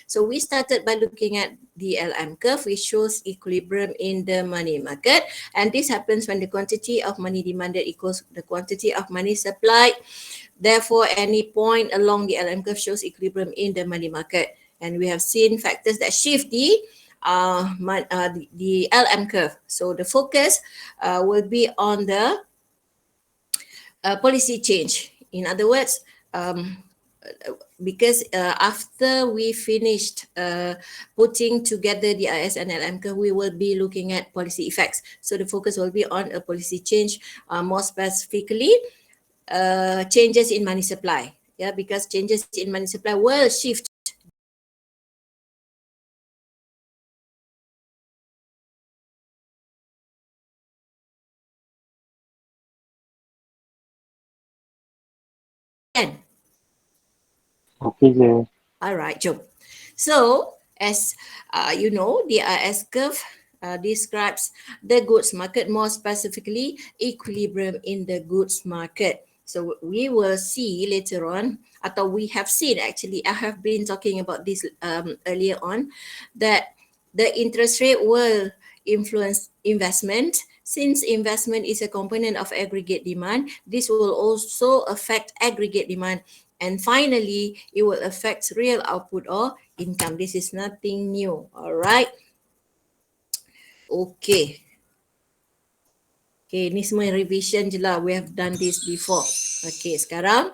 So we started by looking at the LM curve, which shows equilibrium in the money market. And this happens when the quantity of money demanded equals the quantity of money supplied. Therefore, any point along the LM curve shows equilibrium in the money market. And we have seen factors that shift the LM curve. So the focus will be on the policy change. In other words, because after we finished putting together the IS and LM curve, we will be looking at policy effects. So the focus will be on a policy change, more specifically, changes in money supply. Yeah, because changes in money supply will shift again. Okey je. Alright, jom. So, as you know, the IS curve describes the goods market, more specifically, equilibrium in the goods market. So, we will see later on, atau we have seen actually, I have been talking about this earlier on, that the interest rate will influence investment. Since investment is a component of aggregate demand, this will also affect aggregate demand. And finally, it will affect real output or income. This is nothing new. All right. Okay. Okay, ni semua revision je lah. We have done this before. Okay, sekarang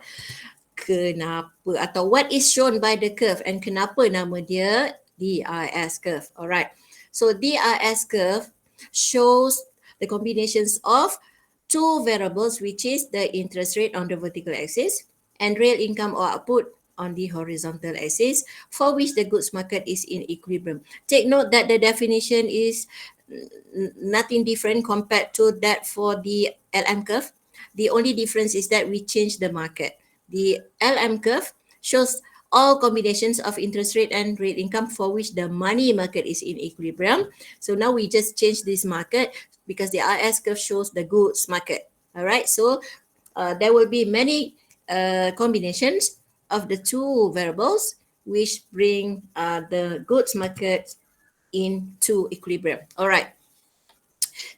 kenapa atau what is shown by the curve and kenapa nama dia DIS curve. Alright. So DIS curve shows the combinations of two variables, which is the interest rate on the vertical axis and real income or output on the horizontal axis, for which the goods market is in equilibrium. Take note that the definition is nothing different compared to that for the LM curve. The only difference is that we change the market. The LM curve shows all combinations of interest rate and real income for which the money market is in equilibrium. So now we just change this market because the IS curve shows the goods market. All right, so there will be many combinations of the two variables which bring the goods market into equilibrium. All right.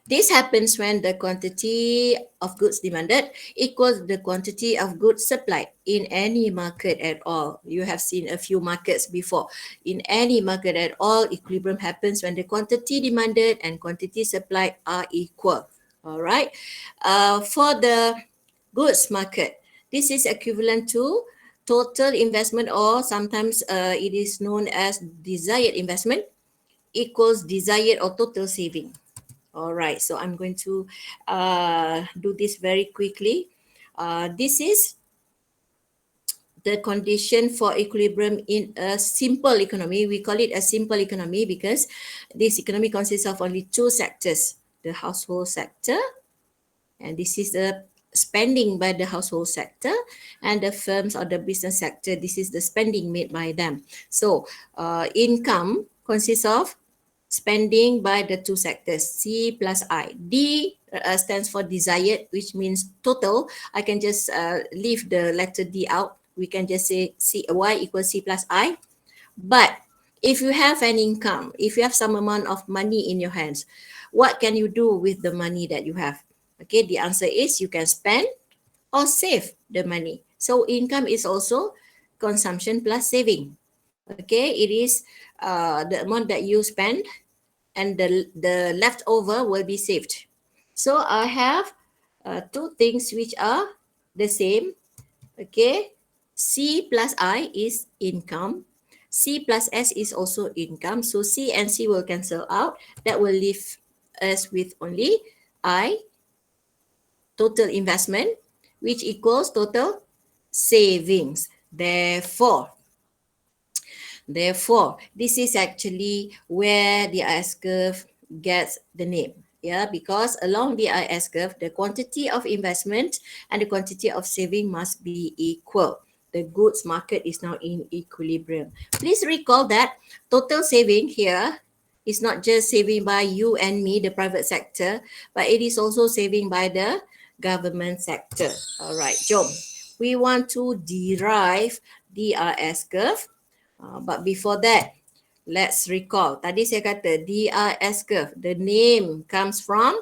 This happens when the quantity of goods demanded equals the quantity of goods supplied in any market at all. You have seen a few markets before. In any market at all, equilibrium happens when the quantity demanded and quantity supplied are equal. All right. For the goods market, this is equivalent to total investment, or sometimes it is known as desired investment, equals desired or total saving. All right, so I'm going to do this very quickly. This is the condition for equilibrium in a simple economy. We call it a simple economy because this economy consists of only two sectors, the household sector, and this is the spending by the household sector, and the firms or the business sector, this is the spending made by them. So income consists of spending by the two sectors, C plus I. D stands for desired, which means total. I can just leave the letter D out. We can just say Y equals C plus I. But if you have an income, if you have some amount of money in your hands, what can you do with the money that you have? Okay, the answer is you can spend or save the money. So income is also consumption plus saving. Okay, it is the amount that you spend and the leftover will be saved. So I have two things which are the same. Okay, C plus I is income. C plus S is also income. So C and C will cancel out. That will leave us with only I, total investment, which equals total savings. Therefore, this is actually where the IS curve gets the name. Yeah, because along the IS curve, the quantity of investment and the quantity of saving must be equal. The goods market is now in equilibrium. Please recall that total saving here is not just saving by you and me, the private sector, but it is also saving by the government sector. All right, jom. We want to derive the IS curve But before that, let's recall. Tadi saya kata DRS curve. The name comes from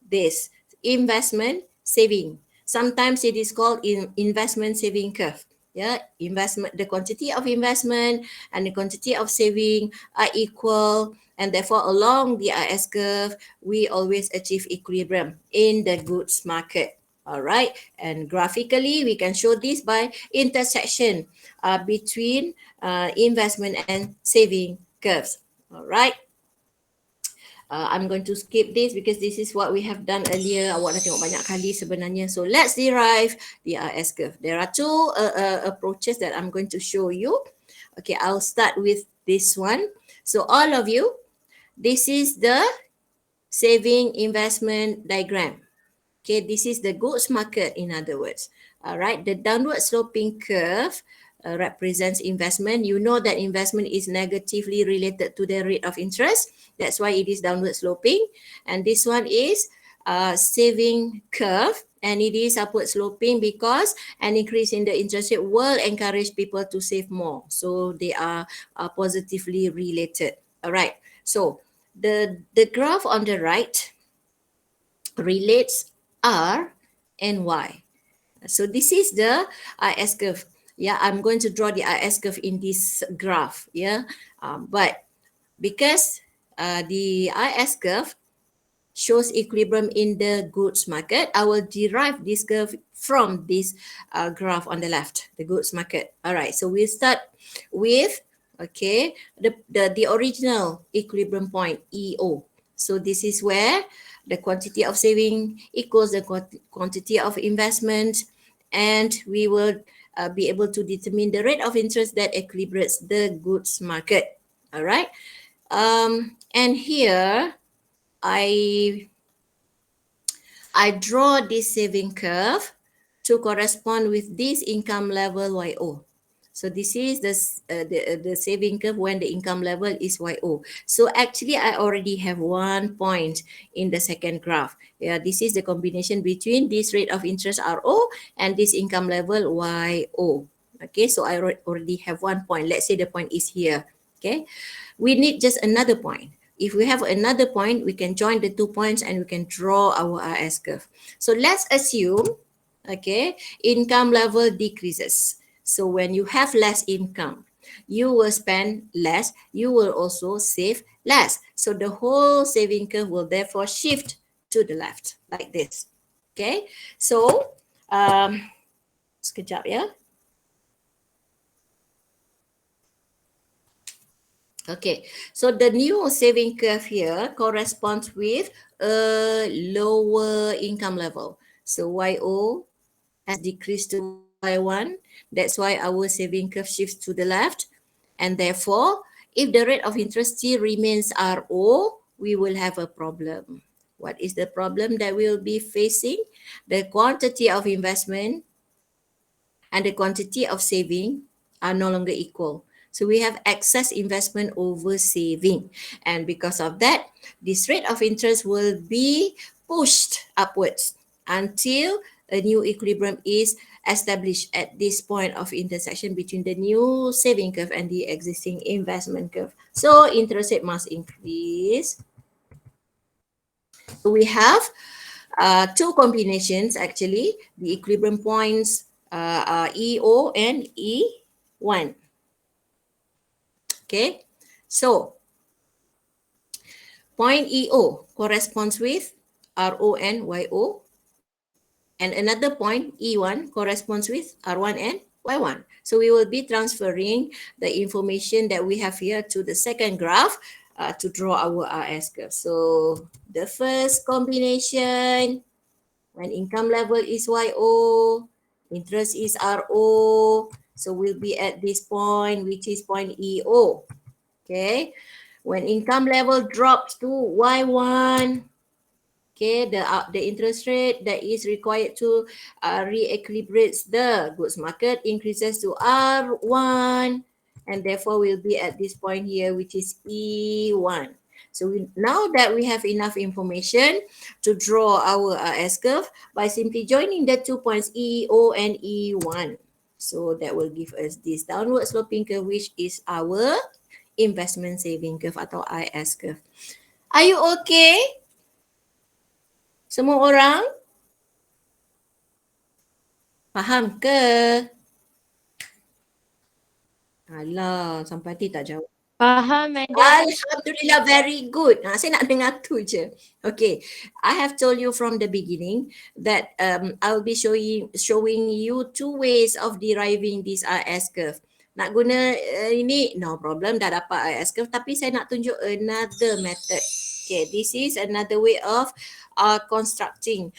this investment saving. Sometimes it is called investment saving curve. Yeah, investment, the quantity of investment and the quantity of saving are equal, and therefore along the IS curve, we always achieve equilibrium in the goods market. All right, and graphically, we can show this by intersection between investment and saving curves. All right. I'm going to skip this because this is what we have done earlier. Awak dah tengok banyak kali sebenarnya. So let's derive the RS curve. There are two approaches that I'm going to show you. Okay, I'll start with this one. So all of you, this is the saving investment diagram. Okay, this is the goods market in other words. All right, the downward sloping curve represents investment. You know that investment is negatively related to the rate of interest. That's why it is downward sloping. And this one is saving curve, and it is upward sloping because an increase in the interest rate will encourage people to save more. So they are positively related. All right. So the graph on the right relates R and Y. So this is the IS curve. Yeah, I'm going to draw the IS curve in this graph. Yeah, but because the IS curve shows equilibrium in the goods market, I will derive this curve from this graph on the left, the goods market. All right, so we'll start with, okay, the original equilibrium point, EO. So this is where the quantity of saving equals the quantity of investment, and we will be able to determine the rate of interest that equilibrates the goods market. All right. And here I draw this saving curve to correspond with this income level YO. So this is the saving curve when the income level is YO. So actually I already have 1 point in the second graph. Yeah, this is the combination between this rate of interest RO and this income level YO. Okay, so I already have 1 point. Let's say the point is here. Okay, we need just another point. If we have another point, we can join the 2 points and we can draw our RS curve. So let's assume, okay, income level decreases. So when you have less income, you will spend less, you will also save less. So the whole saving curve will therefore shift to the left like this. Okay, so sekejap ya. Okay, so the new saving curve here corresponds with a lower income level. So YO has decreased to Y1. That's why our saving curve shifts to the left. And therefore, if the rate of interest still remains RO, we will have a problem. What is the problem that we'll be facing? The quantity of investment and the quantity of saving are no longer equal. So we have excess investment over saving. And because of that, this rate of interest will be pushed upwards until a new equilibrium is established at this point of intersection between the new saving curve and the existing investment curve. So interest rate must increase. So we have two combinations actually, the equilibrium points are EO and E1. Okay, so point EO corresponds with RO and YO, and another point E1 corresponds with R1 and Y1. So we will be transferring the information that we have here to the second graph to draw our RS curve. So the first combination, when income level is YO, interest is RO, so we'll be at this point, which is point EO. Okay, when income level drops to Y1, okay, the interest rate that is required to re-equilibrate the goods market increases to R1, and therefore we'll be at this point here, which is E1. So now that we have enough information to draw our S curve by simply joining the 2 points EO and E1. So that will give us this downward sloping curve, which is our investment saving curve atau IS curve. Are you okay? Semua orang? Faham ke? Alah, sampai hati tak jawab. Faham, madam. Alhamdulillah, very good. Saya nak dengar tu je. Okay, I have told you from the beginning that I will be showing you two ways of deriving this IS curve. Nak guna ini, no problem, dah dapat IS curve. Tapi saya nak tunjuk another method. Okay, this is another way of constructing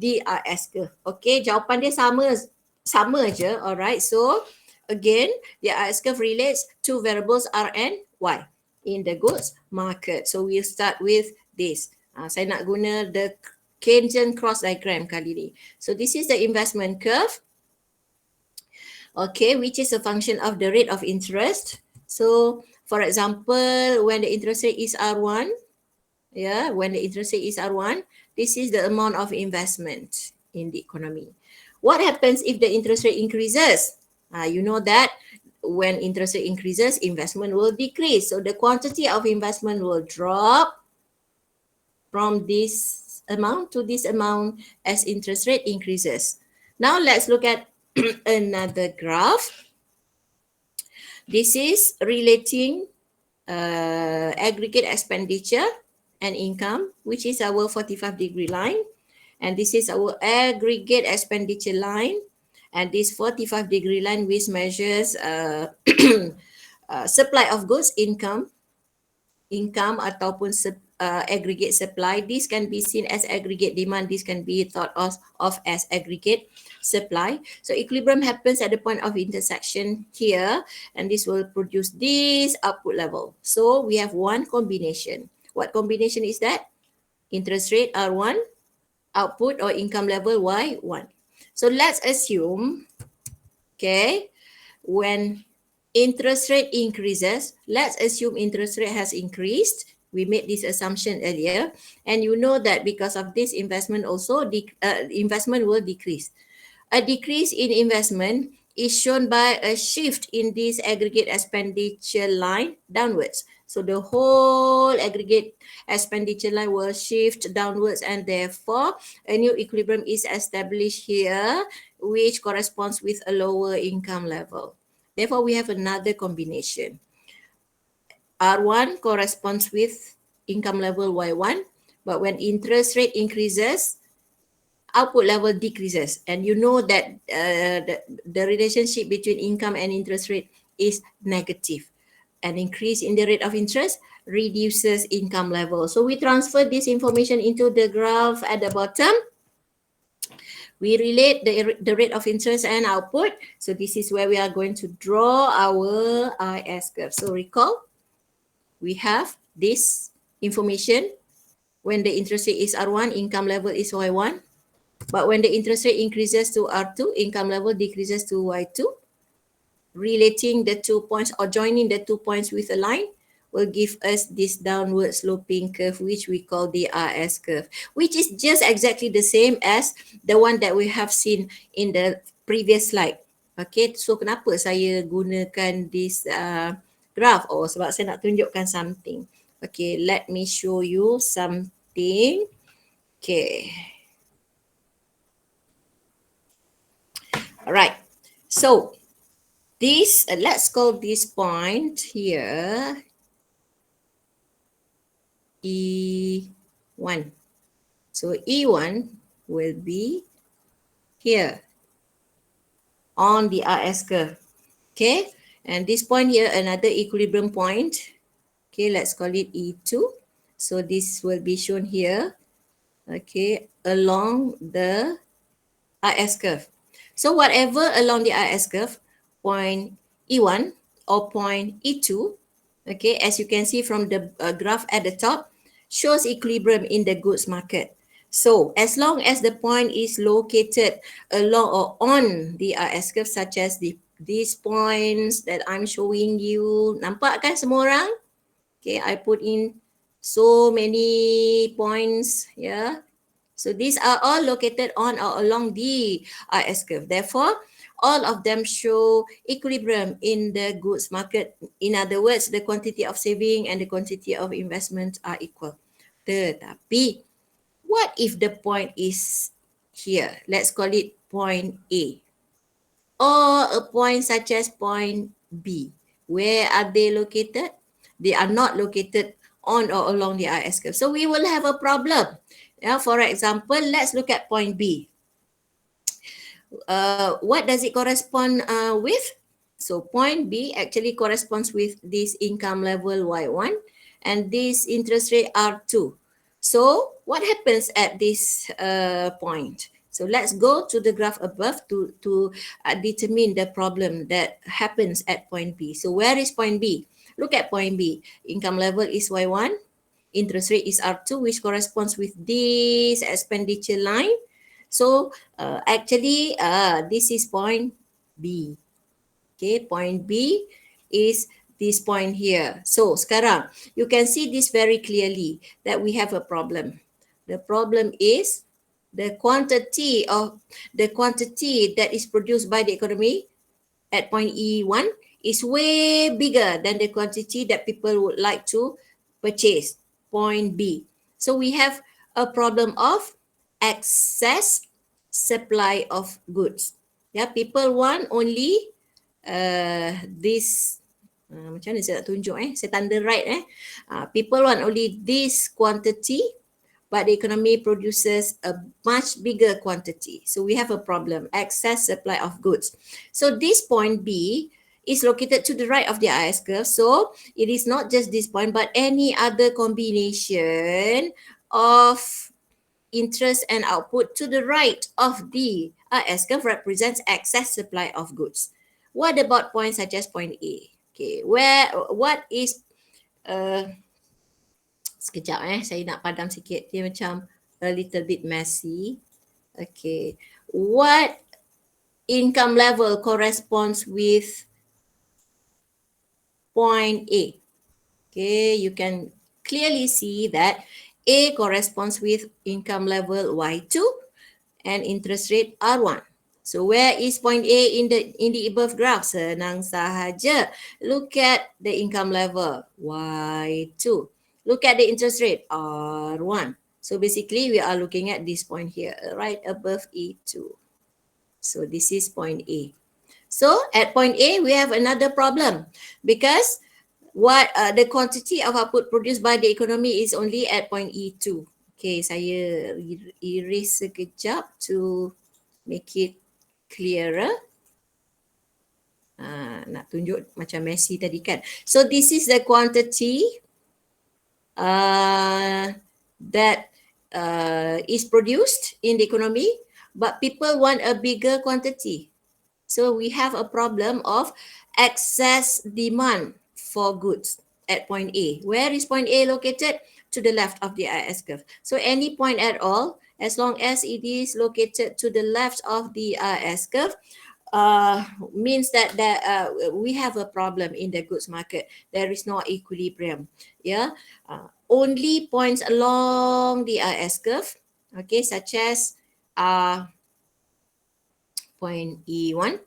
the IS curve. Okay, jawapan dia sama je. Alright, so again, the IS curve relates two variables R and Y in the goods market. So we'll start with this. Saya nak guna the Keynesian cross diagram kali ni. So this is the investment curve. Okay, which is a function of the rate of interest. So for example, when the interest rate is R1, when the interest rate is R1, this is the amount of investment in the economy. What happens if the interest rate increases? You know that when interest rate increases, investment will decrease. So the quantity of investment will drop from this amount to this amount as interest rate increases. Now let's look at another graph. This is relating aggregate expenditure and income, which is our 45-degree line. And this is our aggregate expenditure line. And this 45-degree line which measures supply of goods, income ataupun aggregate supply. This can be seen as aggregate demand. This can be thought of as aggregate supply. So equilibrium happens at the point of intersection here, and this will produce this output level. So we have one combination. What combination is that? Interest rate R1, output or income level Y1. So let's assume, okay, when interest rate increases, let's assume interest rate has increased. We made this assumption earlier, and you know that because of this investment also, investment will decrease. A decrease in investment is shown by a shift in this aggregate expenditure line downwards. So the whole aggregate expenditure line will shift downwards, and therefore a new equilibrium is established here, which corresponds with a lower income level. Therefore, we have another combination. R1 corresponds with income level Y1, but when interest rate increases, output level decreases. And you know that the relationship between income and interest rate is negative. An increase in the rate of interest reduces income level. So we transfer this information into the graph at the bottom. We relate the rate of interest and output. So this is where we are going to draw our IS curve. So recall, we have this information. When the interest rate is R1, income level is Y1. But when the interest rate increases to R2, income level decreases to Y2. Relating the 2 points or joining the 2 points with a line will give us this downward sloping curve, which we call the RS curve, which is just exactly the same as the one that we have seen in the previous slide. Okay, so kenapa saya gunakan this graph? Oh, sebab saya nak tunjukkan something. Okay, let me show you something. Okay. Alright, so this, let's call this point here E1. So E1 will be here on the RS curve. Okay, and this point here, another equilibrium point. Okay, let's call it E2. So this will be shown here, okay, along the RS curve. So whatever along the RS curve, point E1 or point E2, okay, as you can see from the graph at the top, shows equilibrium in the goods market. So as long as the point is located along or on the RS curve, such as these points that I'm showing you, nampak kan semua orang? Okay, I put in so many points, yeah. So these are all located on or along the RS curve. Therefore, all of them show equilibrium in the goods market. In other words, the quantity of saving and the quantity of investment are equal. Tetapi, what if the point is here? Let's call it point A, or a point such as point B. Where are they located? They are not located on or along the IS curve. So we will have a problem. Yeah, for example, let's look at point B. What does it correspond with? So point B actually corresponds with this income level Y1 and this interest rate R2. So what happens at this point? So let's go to the graph above to determine the problem that happens at point B. So where is point B? Look at point B. Income level is Y1. Interest rate is R2, which corresponds with this expenditure line. So actually, this is point B. Okay, point B is this point here. So sekarang, you can see this very clearly that we have a problem. The problem is the quantity that is produced by the economy at point E1 is way bigger than the quantity that people would like to purchase, point B. So we have a problem of excess supply of goods. Yeah, people want only this macam mana saya nak tunjuk saya tanda right people want only this quantity, but the economy produces a much bigger quantity. So we have a problem, excess supply of goods. So this point B is located to the right of the IS curve. So it is not just this point, but any other combination of interest and output to the right of the IS curve represents excess supply of goods. What about points such as point A? Okay, what is sekejap saya nak padam sikit, dia macam a little bit messy. Okay, what income level corresponds with point A? Okay, you can clearly see that A corresponds with income level Y2 and interest rate R1. So where is point A in the above graph? Senang sahaja. Look at the income level Y2. Look at the interest rate R1. So basically we are looking at this point here, right above E2. So this is point A. So at point A we have another problem because the quantity of output produced by the economy is only at point E2. Okay, saya erase sekejap to make it clearer. Nak tunjuk macam messy tadi kan. So this is the quantity that is produced in the economy, but people want a bigger quantity. So we have a problem of excess demand for goods at point A. Where is point A located? To the left of the IS curve. So any point at all, as long as it is located to the left of the IS curve, means that we have a problem in the goods market. There is no equilibrium. Yeah, only points along the IS curve, okay, such as point E1,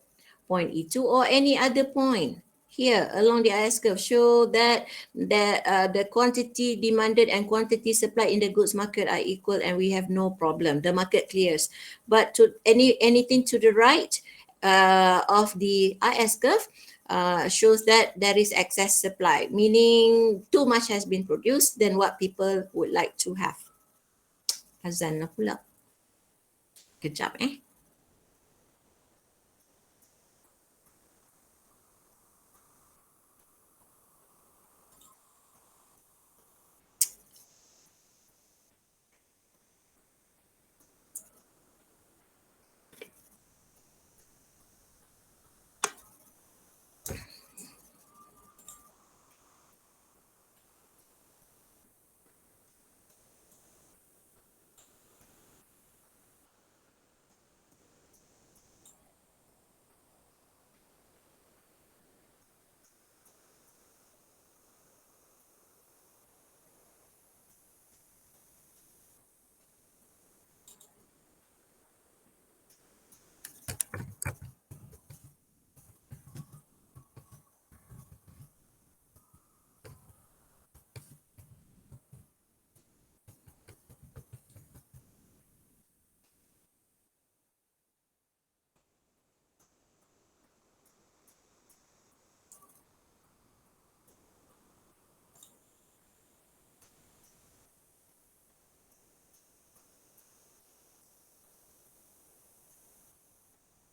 point E2, or any other point here along the IS curve show that the quantity demanded and quantity supplied in the goods market are equal and we have no problem. The market clears. But to anything to the right of the IS curve shows that there is excess supply, meaning too much has been produced than what people would like to have. Azan lah pula. Kejap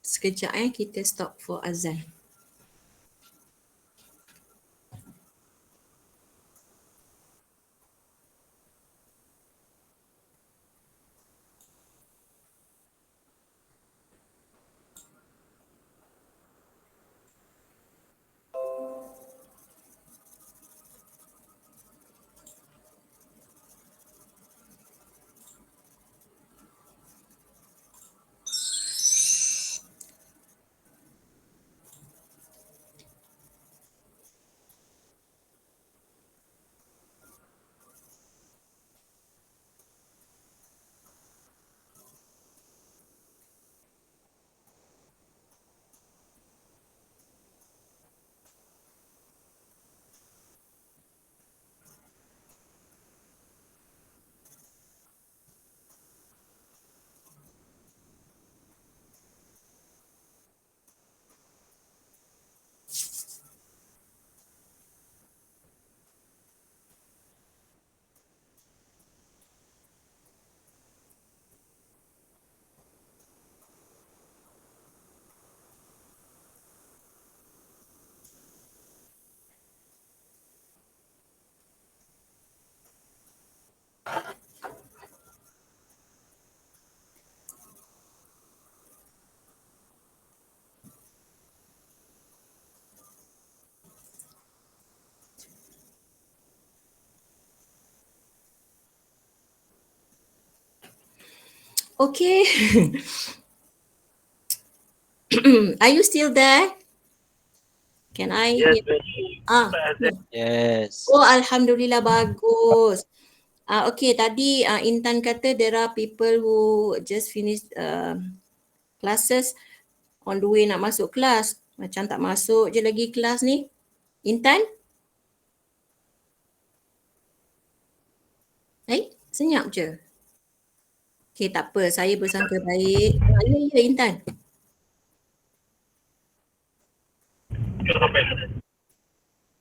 Sekejap kita stop for azan. Okay. Are you still there? Can I Yes, hear? Miss. No. Yes. Oh, Alhamdulillah, bagus. Okay, tadi Intan kata there are people who just finished classes on the way nak masuk kelas. Macam tak masuk je lagi kelas ni. Intan? Senyap je. Okay, tak apa. Saya bersangka baik. Ya, Intan.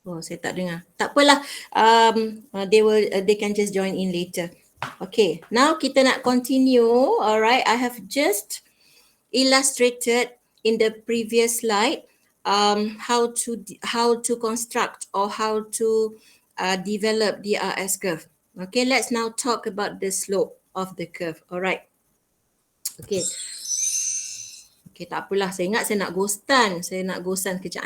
Oh, saya tak dengar. Tak apalah. They can just join in later. Okay, now kita nak continue. Alright, I have just illustrated in the previous slide how to construct or how to develop the RS curve. Okay, let's now talk about the slope of the curve. Alright. Okay. Okay, tak apalah. Saya ingat saya nak ghostan. Sekejap.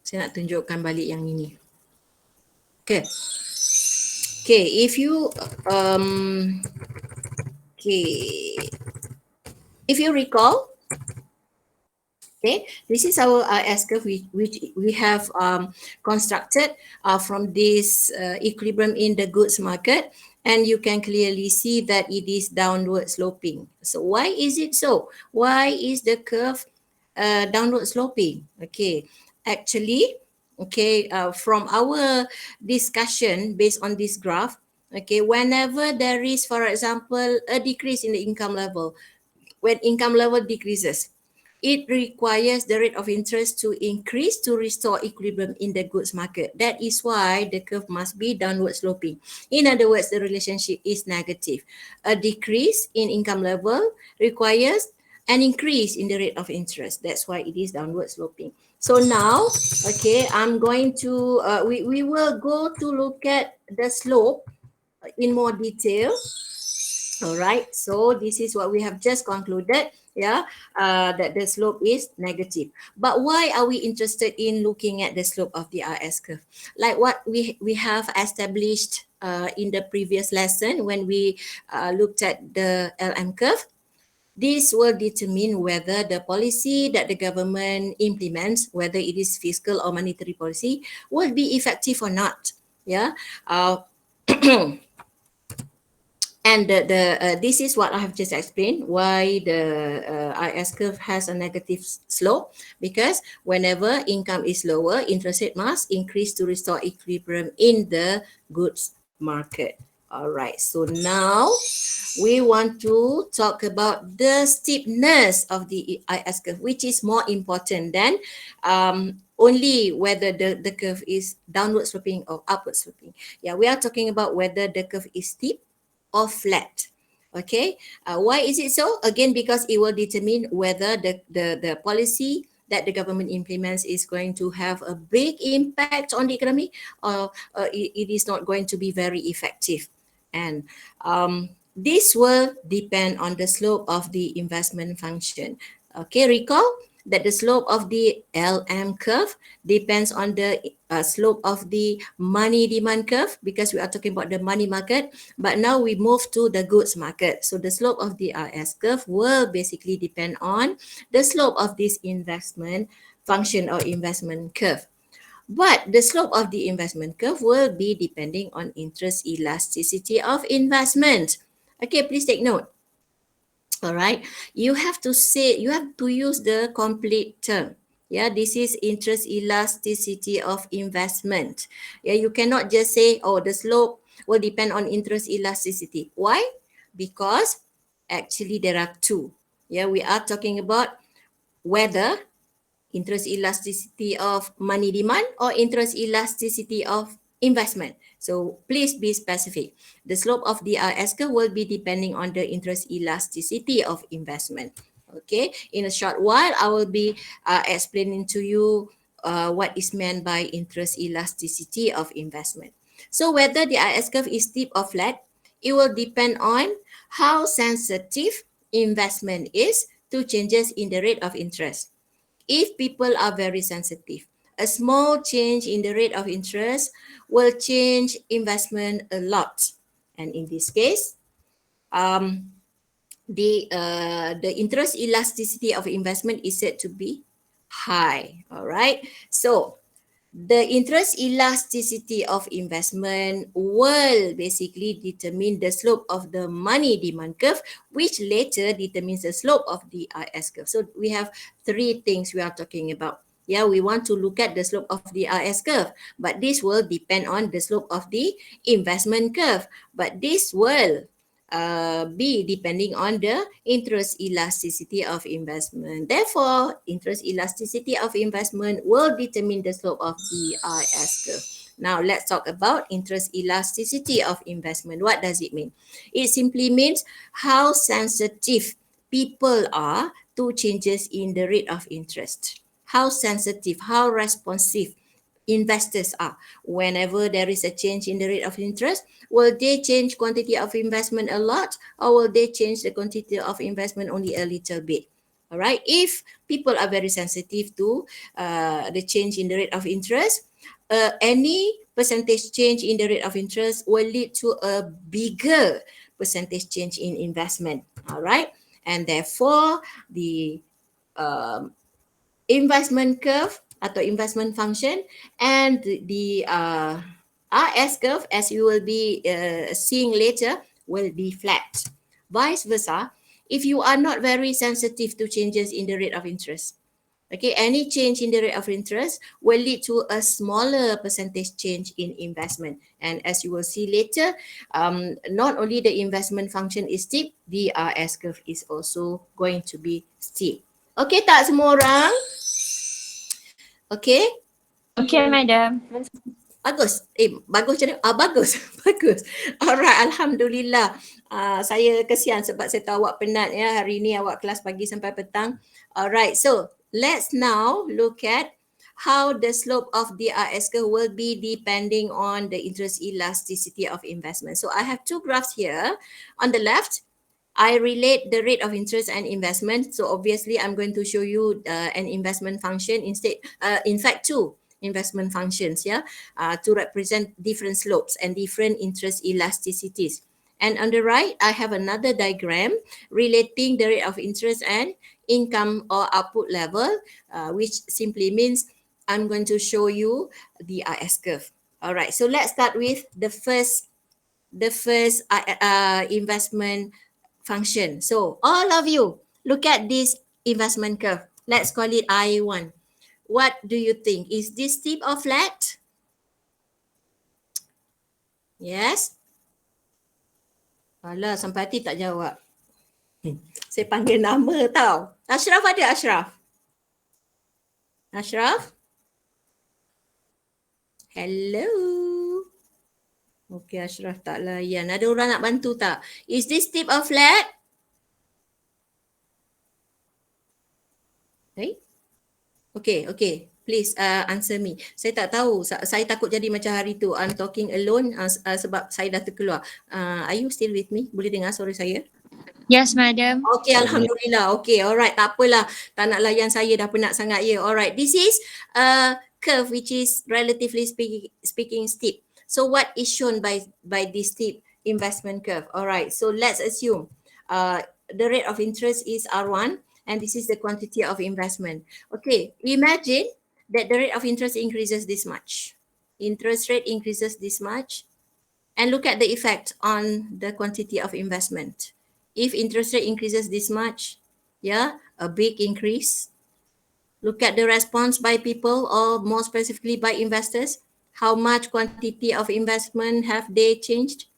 Saya nak tunjukkan balik yang ini. Okay. Okay, if you recall, okay, this is our S curve which we have constructed from this equilibrium in the goods market, and you can clearly see that it is downward sloping. So why is it so? Why is the curve downward sloping? Okay, actually, okay, from our discussion based on this graph, okay, whenever there is, for example, a decrease in the income level, when income level decreases, it requires the rate of interest to increase to restore equilibrium in the goods market. That is why the curve must be downward sloping. In other words, the relationship is negative. A decrease in income level requires an increase in the rate of interest. That's why it is downward sloping. So now, okay, I'm going to, we will go to look at the slope in more detail. All right, so this is what we have just concluded, that the slope is negative. But why are we interested in looking at the slope of the RS curve? Like what we have established in the previous lesson when we looked at the LM curve. This will determine whether the policy that the government implements, whether it is fiscal or monetary policy, will be effective or not. Yeah. And this is what I have just explained, why the IS curve has a negative slope, because whenever income is lower, interest rate must increase to restore equilibrium in the goods market. All right, so now we want to talk about the steepness of the IS curve, which is more important than only whether the curve is downward sloping or upward sloping. Yeah, we are talking about whether the curve is steep or flat. Okay, why is it so? Again, because it will determine whether the policy that the government implements is going to have a big impact on the economy, or it is not going to be very effective. And this will depend on the slope of the investment function. Okay, recall that the slope of the LM curve depends on the slope of the money demand curve, because we are talking about the money market. But now we move to the goods market. So the slope of the RS curve will basically depend on the slope of this investment function or investment curve. But the slope of the investment curve will be depending on interest elasticity of investment. Okay, please take note. All right, you have to use the complete term. Yeah, this is interest elasticity of investment. Yeah, you cannot just say, oh, the slope will depend on interest elasticity. Why? Because actually there are two. Yeah, we are talking about whether interest elasticity of money demand or interest elasticity of investment. So please be specific. The slope of the RS curve will be depending on the interest elasticity of investment. Okay, in a short while, I will be explaining to you what is meant by interest elasticity of investment. So whether the RS curve is steep or flat, it will depend on how sensitive investment is to changes in the rate of interest. If people are very sensitive, a small change in the rate of interest will change investment a lot. And in this case, um, the interest elasticity of investment is said to be high. All right. So the interest elasticity of investment will basically determine the slope of the money demand curve, which later determines the slope of the RS curve. So we have three things we are talking about. Yeah, we want to look at the slope of the RS curve, but this will depend on the slope of the investment curve. But this will be depending on the interest elasticity of investment. Therefore, interest elasticity of investment will determine the slope of the RS curve. Now, let's talk about interest elasticity of investment. What does it mean? It simply means how sensitive people are to changes in the rate of interest. How sensitive, how responsive investors are. Whenever there is a change in the rate of interest, will they change quantity of investment a lot, or will they change the quantity of investment only a little bit? All right. If people are very sensitive to the change in the rate of interest, any percentage change in the rate of interest will lead to a bigger percentage change in investment. All right. And therefore, the um, investment curve atau investment function and the RS curve, as you will be seeing later, will be flat. Vice versa, if you are not very sensitive to changes in the rate of interest, okay, any change in the rate of interest will lead to a smaller percentage change in investment. And as you will see later, not only the investment function is steep, the RS curve is also going to be steep. Okay tak semua orang? Okay? Okay, madam. Bagus. Bagus macam mana? Bagus. Bagus. Alright, Alhamdulillah. Saya kesian sebab saya tahu awak penat ya. Hari ni awak kelas pagi sampai petang. Alright, so let's now look at how the slope of the RS curve will be depending on the interest elasticity of investment. So I have two graphs here. On the left, I relate the rate of interest and investment. So obviously, I'm going to show you an investment function instead. In fact, two investment functions, yeah, to represent different slopes and different interest elasticities. And on the right, I have another diagram relating the rate of interest and income or output level, which simply means I'm going to show you the RS curve. All right, so let's start with the first investment function. So all of you, look at this investment curve. Let's call it I1. What do you think? Is this steep or flat? Yes? Alah, sampai hati tak jawab. Saya panggil nama tau. Ashraf ada Ashraf? Ashraf? Hello? Okay, Ashraf tak layan. Ada orang nak bantu tak? Is this steep or flat? Hey? Okay. Please answer me. Saya tak tahu. Saya takut jadi macam hari tu. I'm talking alone sebab saya dah terkeluar. Are you still with me? Boleh dengar suara saya? Yes, madam. Okay, Alhamdulillah. Okay, alright. Tak apalah. Tak nak layan saya dah penat sangat ya. Alright, this is a curve which is relatively speaking steep. So what is shown by this steep investment curve? Alright, so let's assume the rate of interest is R1 and this is the quantity of investment. Okay, imagine that the rate of interest increases this much. Interest rate increases this much. And look at the effect on the quantity of investment. If interest rate increases this much, a big increase. Look at the response by people or more specifically by investors. How much quantity of investment have they changed?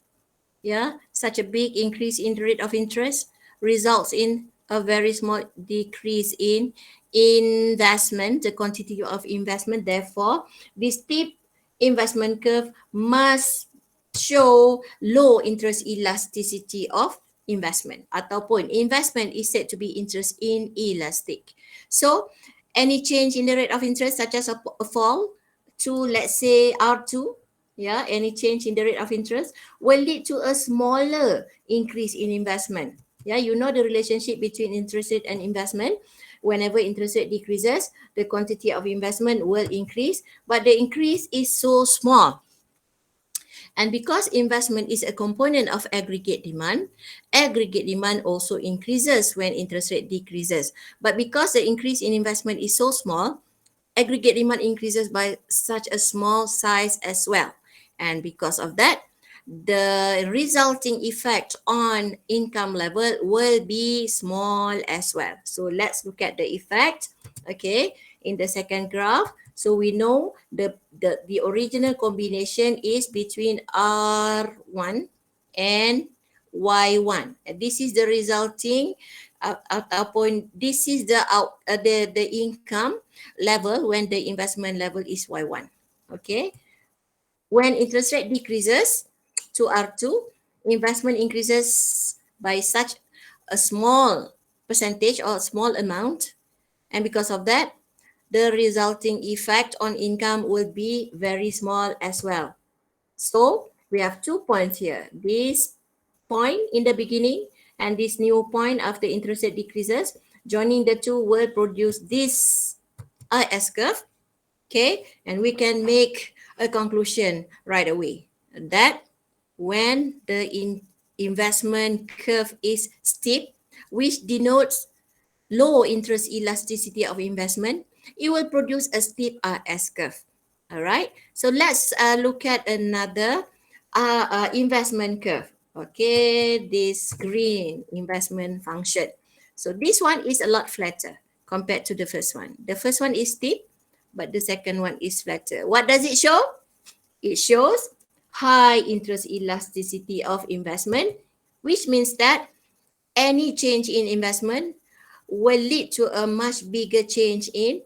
Such a big increase in the rate of interest results in a very small decrease in investment, the quantity of investment. Therefore, this steep investment curve must show low interest elasticity of investment ataupun investment is said to be interest inelastic. So any change in the rate of interest such as a fall to let's say R2, any change in the rate of interest will lead to a smaller increase in investment. You know the relationship between interest rate and investment. Whenever interest rate decreases, the quantity of investment will increase, but the increase is so small. And because investment is a component of aggregate demand also increases when interest rate decreases. But because the increase in investment is so small, aggregate demand increases by such a small size as well. And because of that, the resulting effect on income level will be small as well. So let's look at the effect, okay, in the second graph. So we know the original combination is between R1 and Y1. This is the resulting ataupun this is the income level when the investment level is Y1. Okay. When interest rate decreases to R2, investment increases by such a small percentage or small amount. And because of that, the resulting effect on income will be very small as well. So we have 2 points here. This point in the beginning and this new point after interest rate decreases. Joining the two will produce this S curve. Okay, and we can make a conclusion right away that when the investment curve is steep, which denotes low interest elasticity of investment, it will produce a steep S curve. All right, so let's look at another investment curve. Okay, this green investment function. So this one is a lot flatter compared to the first one. The first one is steep, but the second one is flatter. What does it show? It shows high interest elasticity of investment, which means that any change in investment will lead to a much bigger change in,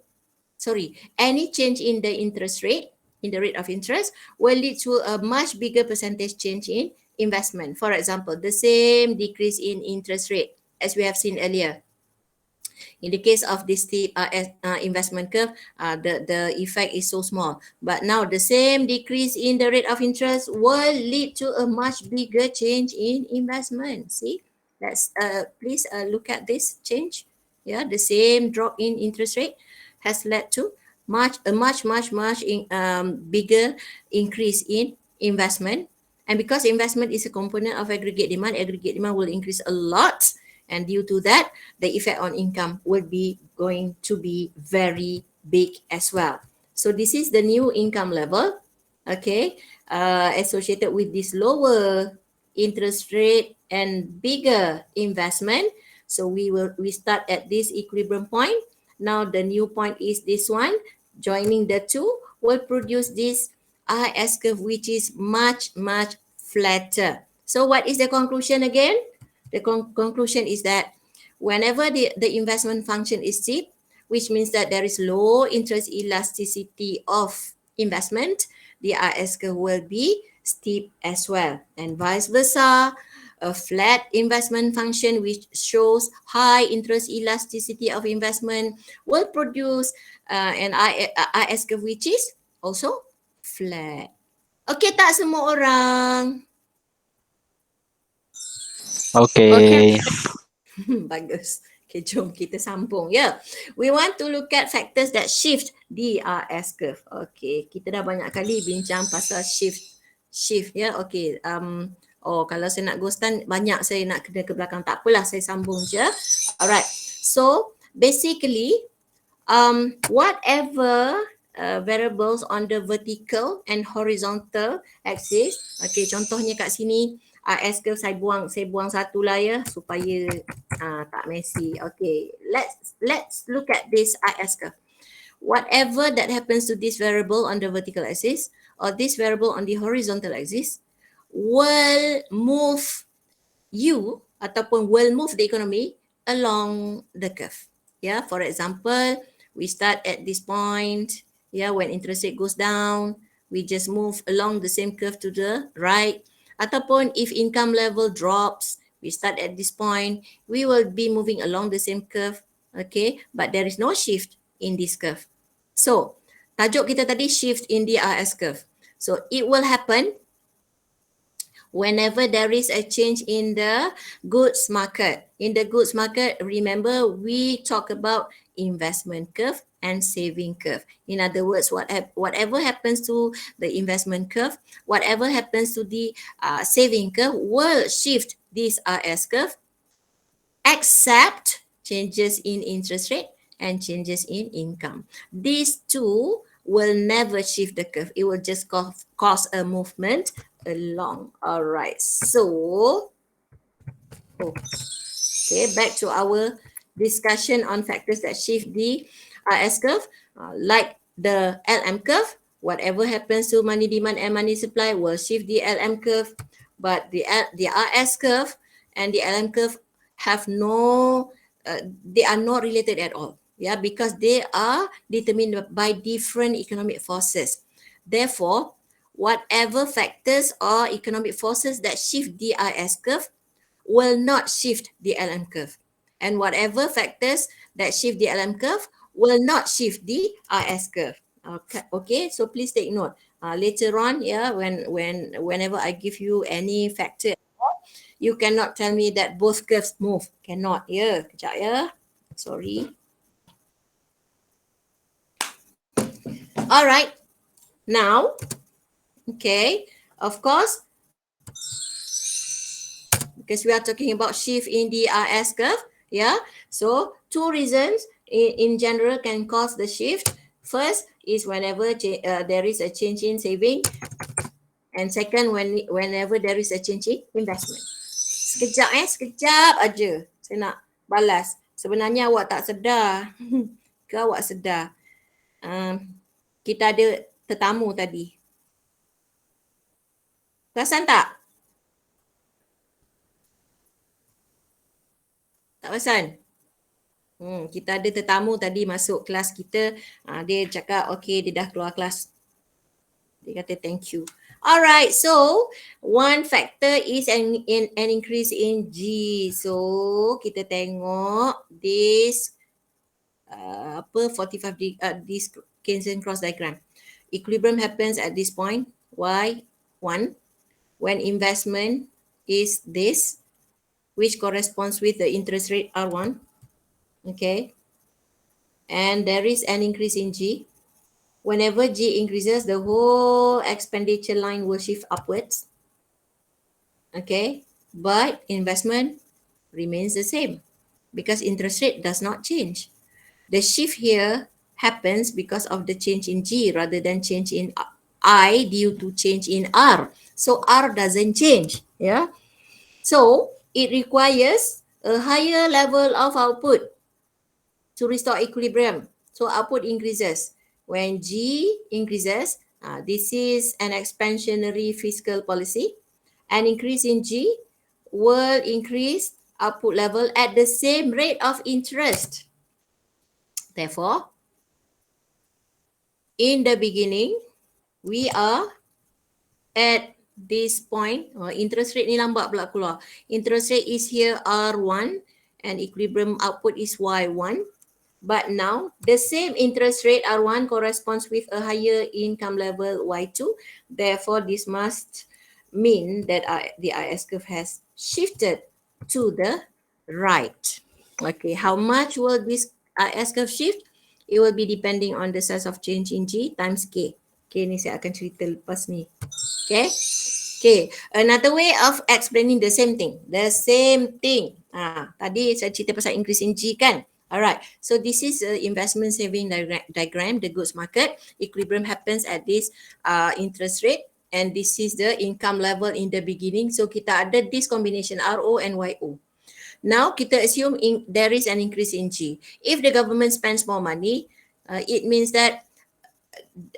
any change in the interest rate, in the rate of interest, will lead to a much bigger percentage change in investment. For example, the same decrease in interest rate as we have seen earlier. In the case of this investment curve, the effect is so small. But now the same decrease in the rate of interest will lead to a much bigger change in investment. See, let's please look at this change. The same drop in interest rate has led to much bigger increase in investment. And because investment is a component of aggregate demand will increase a lot. And due to that, the effect on income will be going to be very big as well. So this is the new income level, okay, associated with this lower interest rate and bigger investment. So we start at this equilibrium point. Now the new point is this one. Joining the two will produce this S curve, which is much flatter. So what is the conclusion again? The conclusion is that whenever the investment function is steep, which means that there is low interest elasticity of investment, the RS curve will be steep as well, and vice versa. A flat investment function which shows high interest elasticity of investment will produce an IS curve which is also flat. Okay tak semua orang? Okay. Bagus. Okay, jom kita sambung ya. We want to look at factors that shift the RS curve. Okay, kita dah banyak kali bincang pasal shift ya. Okay, kalau saya nak ghostan banyak saya nak kena ke belakang, tak apalah saya sambung je. Alright. So, basically whatever variables on the vertical and horizontal axis. Okay, contohnya kat sini RS curve saya buang satu lah ya supaya tak messy. Okay, let's look at this RS curve. Whatever that happens to this variable on the vertical axis or this variable on the horizontal axis will move you ataupun will move the economy along the curve. Yeah, for example, we start at this point. Yeah, when interest rate goes down, we just move along the same curve to the right. Ataupun if income level drops, we start at this point, we will be moving along the same curve. Okay, but there is no shift in this curve. So, tajuk kita tadi shift in the RS curve. So, it will happen whenever there is a change in the goods market. In the goods market, remember we talk about investment curve and saving curve. In other words, whatever happens to the investment curve, whatever happens to the saving curve will shift this RS curve, except changes in interest rate and changes in income. These two will never shift the curve. It will just cause a movement along. All right. So, okay, back to our discussion on factors that shift the RS curve. Like the LM curve, whatever happens to money demand and money supply will shift the LM curve, but the RS curve and the LM curve have they are not related at all. Yeah, because they are determined by different economic forces. Therefore, whatever factors or economic forces that shift the RS curve will not shift the LM curve. And whatever factors that shift the LM curve will not shift the RS curve. Okay, so please take note. Later on, yeah, whenever I give you any factor, you cannot tell me that both curves move. Cannot. Yeah, kejap ya. Sorry. All right. Now, okay, of course, because we are talking about shift in the RS curve, yeah. So two reasons in general can cause the shift. First is whenever there is a change in saving, and second whenever there is a change in investment. Sekejap aja. Saya nak balas. Sebenarnya awak tak sedar. Ke awak sedar? Kita ada tetamu tadi. Perasan tak? Tak perasan? Kita ada tetamu tadi masuk kelas kita. Dia cakap, okay, dia dah keluar kelas. Dia kata thank you. Alright, so one factor is an increase in G. So kita tengok this 45 this Keynesian cross diagram. Equilibrium happens at this point, Y1, when investment is this, which corresponds with the interest rate R1. Okay. And there is an increase in G. Whenever G increases, the whole expenditure line will shift upwards. Okay. But investment remains the same because interest rate does not change. The shift here happens because of the change in G rather than change in I due to change in R. So R doesn't change. Yeah. So it requires a higher level of output to restore equilibrium. So output increases. When G increases, this is an expansionary fiscal policy. An increase in G will increase output level at the same rate of interest. Therefore, in the beginning, we are at this point, interest rate ni lambat pula keluar. Interest rate is here R1 and equilibrium output is Y1. But now the same interest rate R1 corresponds with a higher income level Y2. Therefore, this must mean that the IS curve has shifted to the right. Okay, how much will this IS curve shift? It will be depending on the size of change in G times K. Okay, ni saya akan cerita lepas ni. Okay. Okay, another way of explaining the same thing. The same thing. Tadi saya cerita pasal increase in G kan? Alright, so this is the investment saving diagram, the goods market. Equilibrium happens at this interest rate and this is the income level in the beginning. So kita ada this combination RO and YO. Now kita assume there is an increase in G. If the government spends more money, it means that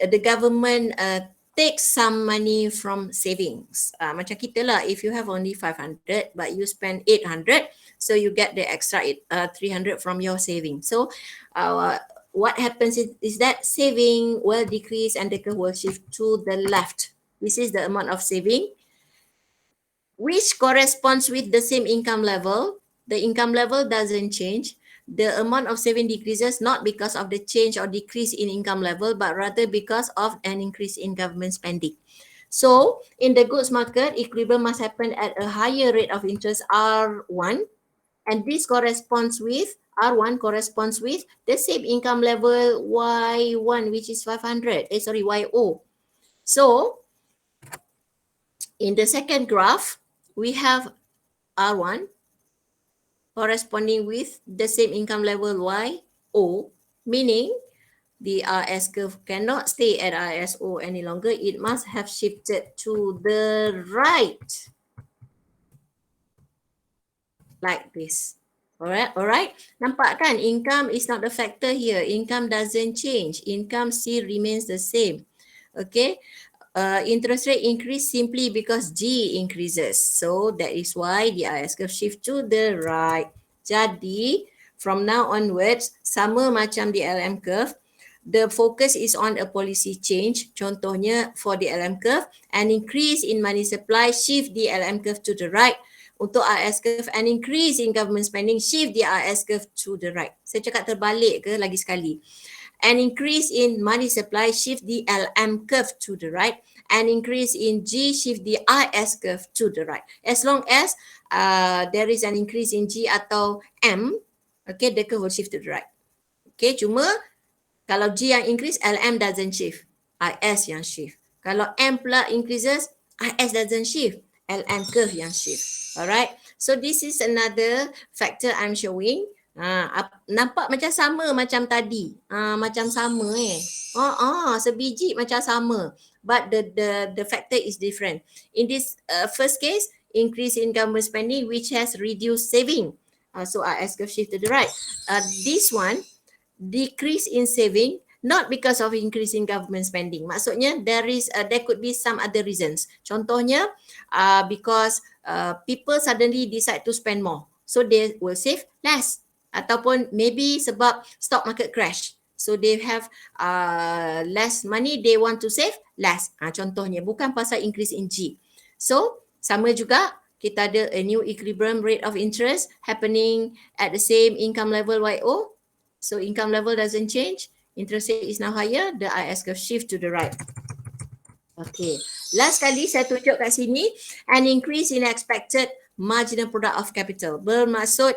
the government take some money from savings. Macam kita lah, if you have only 500 but you spend 800, so you get the extra 300 from your saving. So what happens is that saving will decrease and the curve will shift to the left. This is the amount of saving which corresponds with the same income level. The income level doesn't change. The amount of saving decreases not because of the change or decrease in income level, but rather because of an increase in government spending. So in the goods market, equilibrium must happen at a higher rate of interest R1, and this corresponds with R1 corresponds with the same income level Y1, which is 500. YO. So in the second graph, we have R1 corresponding with the same income level YO, meaning the RS curve cannot stay at RSO any longer. It must have shifted to the right. Like this. Alright. Nampak kan? Income is not the factor here. Income doesn't change. Income still remains the same. Okay. Interest rate increase simply because G increases. So that is why the IS curve shift to the right. Jadi from now onwards, sama macam di LM curve, the focus is on a policy change. Contohnya for the LM curve, an increase in money supply shift the LM curve to the right. Untuk IS curve, an increase in government spending shift the IS curve to the right. Saya cakap terbalik ke lagi sekali? An increase in money supply shift the LM curve to the right. An increase in G shift the IS curve to the right. As long as there is an increase in G atau M, okay, the curve will shift to the right. Okay, cuma kalau G yang increase, LM doesn't shift. IS yang shift. Kalau M pula increases, IS doesn't shift. LM curve yang shift. Alright. So this is another factor I'm showing. Nampak macam sama macam tadi. Macam sama sebiji macam sama. But the factor is different. In this first case, increase in government spending which has reduced saving. So IS curve shift to the right. This one, decrease in saving not because of increase in government spending. Maksudnya there could be some other reasons. Contohnya because people suddenly decide to spend more. So they will save less. Ataupun maybe sebab stock market crash. So they have less money, they want to save less. Contohnya, bukan pasal increase in G. So sama juga, kita ada a new equilibrium rate of interest happening at the same income level YO. So income level doesn't change. Interest rate is now higher, the IS curve shift to the right. Okay, last kali saya tunjuk kat sini, an increase in expected marginal product of capital. Bermaksud,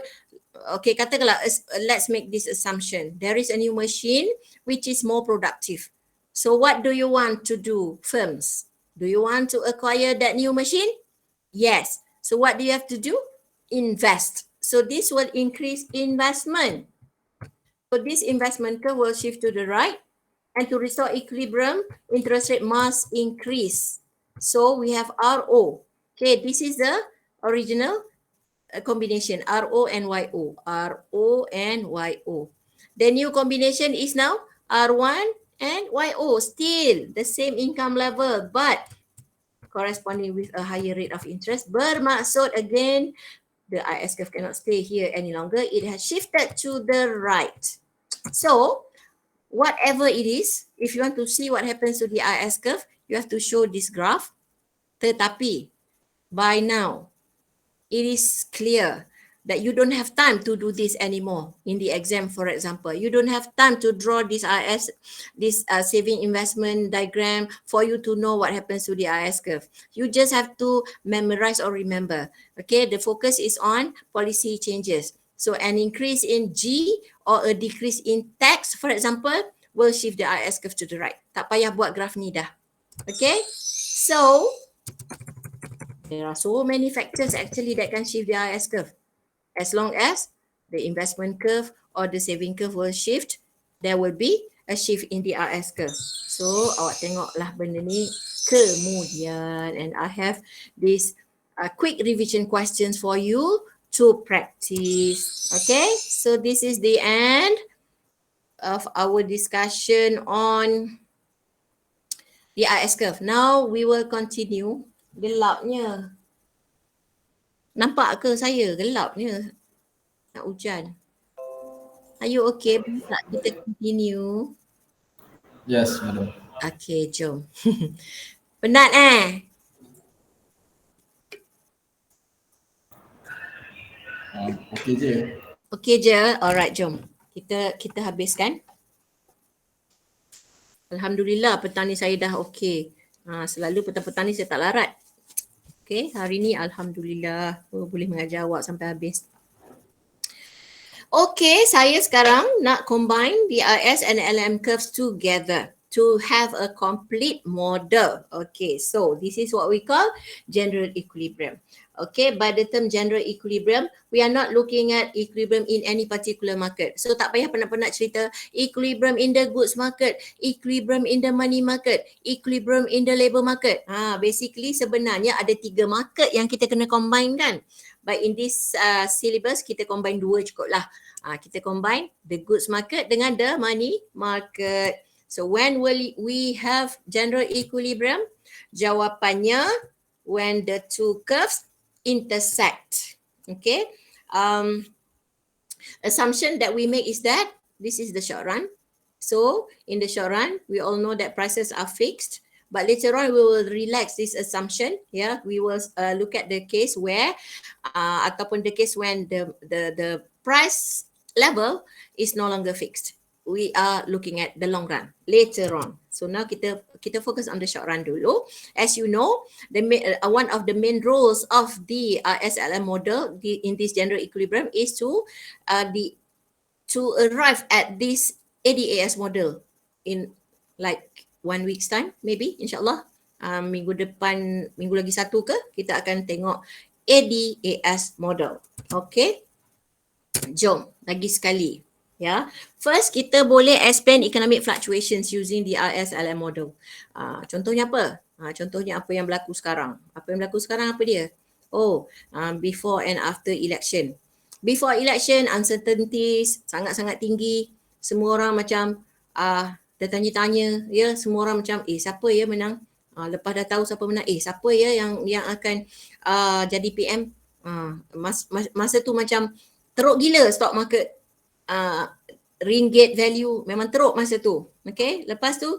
okay, katakanlah, let's make this assumption. There is a new machine which is more productive. So what do you want to do, firms? Do you want to acquire that new machine? Yes. So what do you have to do? Invest. So this will increase investment. So this investment curve will shift to the right. And to restore equilibrium, interest rate must increase. So we have RO. Okay, this is the original combination, RO and YO. RO and YO. The new combination is now R1 and YO. Still the same income level, but corresponding with a higher rate of interest. Bermaksud again, the IS curve cannot stay here any longer. It has shifted to the right. So whatever it is, if you want to see what happens to the IS curve, you have to show this graph. Tetapi by now, it is clear that you don't have time to do this anymore in the exam, for example. You don't have time to draw this IS, this saving investment diagram for you to know what happens to the IS curve. You just have to memorize or remember. Okay, the focus is on policy changes. So an increase in G or a decrease in tax, for example, will shift the IS curve to the right. Tak payah buat graf ni dah. Okay, so there are so many factors actually that can shift the IS curve. As long as the investment curve or the saving curve will shift, there will be a shift in the IS curve. So awak tengoklah benda ni kemudian, and I have this quick revision questions for you to practice. Okay, so this is the end of our discussion on the IS curve. Now we will continue. Gelapnya. Nampak ke saya? Gelapnya. Nak hujan. Are you okay? Boleh tak kita continue? Yes, madam. Okay, jom. Penat eh? Okey je. Okay je? Alright, jom. Kita habiskan. Alhamdulillah petang ni saya dah okay. Selalu petang-petang ni saya tak larat. Okay, hari ni Alhamdulillah boleh mengajar awak sampai habis. Okay, saya sekarang nak combine DIS and LM curves together to have a complete model. Okay, so this is what we call general equilibrium. Okay, by the term general equilibrium, we are not looking at equilibrium in any particular market. So tak payah penat-penat cerita equilibrium in the goods market, equilibrium in the money market, equilibrium in the labour market. Basically sebenarnya ada 3 market yang kita kena combine kan. But in this syllabus, kita combine 2 cukup lah. Kita combine the goods market dengan the money market. So when will we have general equilibrium? Jawapannya when the two curves intersect. Okay. Assumption that we make is that this is the short run. So in the short run, we all know that prices are fixed. But later on, we will relax this assumption. Yeah, we will look at the case where, ataupun the case when the price level is no longer fixed. We are looking at the long run later on. So now kita focus on the short run dulu. As you know, one of the main roles of the SLM model in this general equilibrium is to arrive at this ADAS model in like 1 week's time, maybe, insyaAllah. Minggu depan, minggu lagi 1 ke, kita akan tengok ADAS model. Okay. Jom, lagi sekali. Ya, first kita boleh explain economic fluctuations using the RSLM model. Contohnya apa? Contohnya apa yang berlaku sekarang. Apa yang berlaku sekarang apa dia? Before and after election. Before election, uncertainties sangat-sangat tinggi. Semua orang macam tertanya-tanya, ya, semua orang macam siapa ya menang? Lepas dah tahu siapa menang, siapa ya yang akan jadi PM? Masa tu macam teruk gila stock market. Ringgit value memang teruk masa tu. Okay, lepas tu